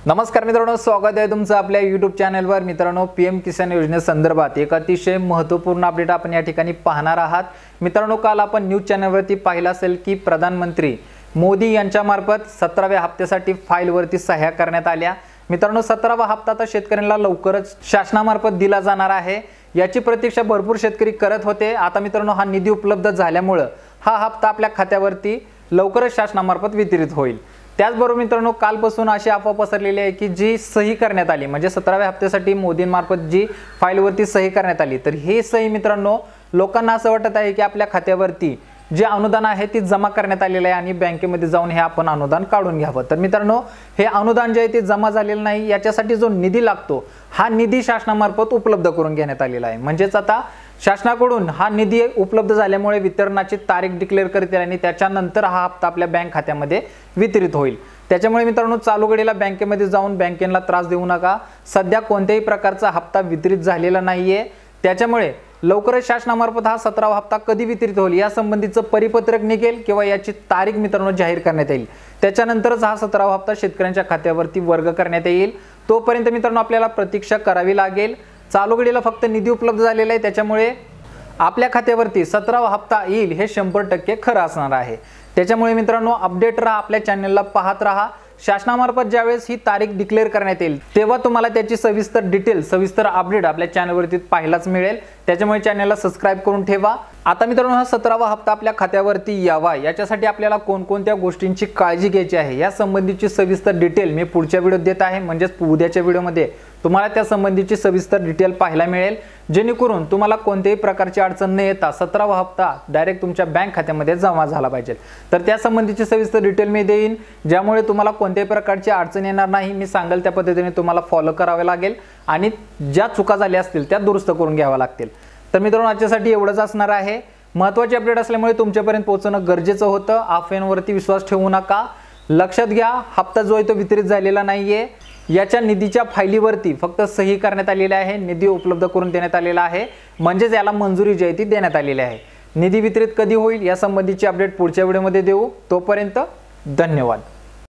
नमस्कार मित्रांनो, स्वागत आहे तुमचं आपल्या YouTube चॅनलवर। मित्रांनो, पीएम किसान योजनेसंदर्भात एक अतिशय महत्त्वपूर्ण अपडेट आपण या ठिकाणी पाहणार आहात। मित्रांनो, काल आपण न्यूज चॅनलवरती पाहिलं असेल की प्रधानमंत्री मोदी यांच्या मार्फत 17व्या हप्त्यासाठी फाईलवरती सह्या करण्यात आल्या। मित्रांनो, 17वा हप्ता तर शेतकऱ्यांना लवकरच शासनामार्फत दिला जाणार आहे। याची प्रतीक्षा भरपूर शेतकरी करत होते। आता मित्रांनो, हा निधी उपलब्ध झाल्यामुळे हा हप्ता आपल्या खात्यावरती लवकरच शासनामार्फत वितरित होईल। त्याचबरोबर मित्रांनो, कालपासून अशी अफवा पसरलेली आहे की जी सही करण्यात आली म्हणजे 17व्या हप्त्यासाठी मोदींमार्फत जी फाईलवरती सही करण्यात आली, तर ही सही मित्रांनो लोकांना असं वाटत आहे की आपल्या खात्यावरती जे अनुदान आहे ती जमा करण्यात आलेलं आहे आणि बँकेमध्ये जाऊन हे आपण अनुदान काढून घ्यावं। तर मित्रांनो, हे अनुदान जे आहे ते जमा झालेलं नाही। याच्यासाठी जो निधी लागतो हा निधी शासनामार्फत उपलब्ध करून घेण्यात आलेला आहे। म्हणजेच आता शासनाकडून हा निधी उपलब्ध झाल्यामुळे वितरणाची तारीख डिक्लेअर करतील आणि त्याच्यानंतर हा हप्ता आपल्या बँक खात्यामध्ये वितरित होईल। त्याच्यामुळे मित्रांनो, चालू घडीला बँकेमध्ये जाऊन बँकेला त्रास देऊ नका। सध्या कोणत्याही प्रकारचा हप्ता वितरित झालेला नाहीये। त्याच्यामुळे लवकरच शासनामार्फत हा 17वा हप्ता कधी वितरित होईल या संबंधीचं परिपत्रक निघेल किंवा याची तारीख मित्रांनो जाहीर करण्यात येईल। त्याच्यानंतरच हा 17वा हप्ता शेतकऱ्यांच्या खात्यावरती वर्ग करण्यात येईल। तोपर्यंत मित्रांनो आपल्याला प्रतीक्षा करावी लागेल। चालू घडीला फक्त निधी उपलब्ध झालेला आहे, त्याच्यामुळे आपल्या खात्यावरती 17वा हप्ता येईल हे 100% खरं असणार आहे। त्याच्यामुळे मित्रांनो, अपडेट राहा, आपल्या चॅनलला पाहत राहा। शासनामार्फत ज्यावेळेस ही तारीख डिक्लेअर करण्यात येईल तेव्हा तुम्हाला त्याची सविस्तर डिटेल सविस्तर अपडेट आपल्या चॅनलवरती पाहायलाच मिळेल। त्याच्यामुळे चॅनलला सबस्क्राइब करून ठेवा। आता मित्रांनो, हा 17वा हप्ता आपल्या खात्यावरती यावा याच्यासाठी आपल्याला कोणकोणत्या गोष्टींची काळजी घ्यायची आहे या संबंधीची सविस्तर डिटेल मी पुढच्या व्हिडिओत देत आहे। म्हणजेच उद्याच्या व्हिडिओमध्ये तुम्हाला त्या संबंधीची सविस्तर डिटेल पाहायला मिळेल, जेणेकरून तुम्हाला कोणत्याही प्रकारची अडचण न येता 17वा हप्ता डायरेक्ट तुमच्या बँक खात्यामध्ये जमा झाला पाहिजे। तर त्या संबंधीची सविस्तर डिटेल मी देईन, ज्यामुळे तुम्हाला कोणत्याही प्रकारची अडचण येणार नाही। मी सांगेल त्या पद्धतीने तुम्हाला फॉलो करावे लागेल आणि ज्या चुका झाल्या असतील त्या दुरुस्त करून घ्याव्या लागतील। तर मित्रांनो, आजच्यासाठी एवढंच असणार आहे। महत्त्वाची अपडेट असल्यामुळे तुमच्यापर्यंत पोहोचणं गरजेचं होतं। अफवांवरती विश्वास ठेवू नका। लक्षात घ्या, हप्ता जो आहे तो वितरित झालेला नाहीये। याच्या निधीच्या फाईलीवरती फक्त सही करण्यात आलेली आहे, निधी उपलब्ध करून देण्यात आलेला आहे, म्हणजेच याला मंजुरी जी आहे ती देण्यात आलेली आहे। निधी वितरित कधी होईल या संबंधीची अपडेट पुढच्या व्हिडिओमध्ये देऊ। तोपर्यंत धन्यवाद।